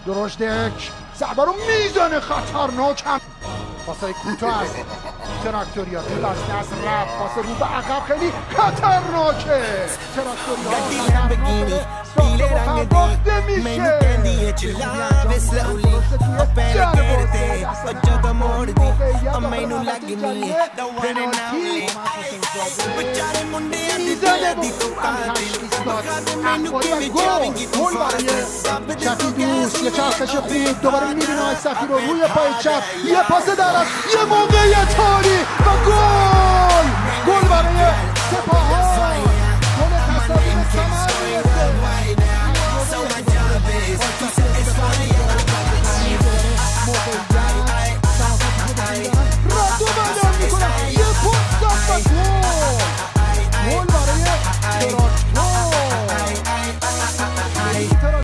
دروژدک ضربه رو میزنه، خطرناک هم پاسای کوتاه از تراکتوریا تو دست از رب، پاس رو به عقب خیلی خطرناکه. تراکتوریا پرداخته میشه. گل برای شفیدوس، یه چرخش خوب دوباره میبینه آی صفی رو روی پای چپ، یه پاس در از یه موقعیت عالی و گل برای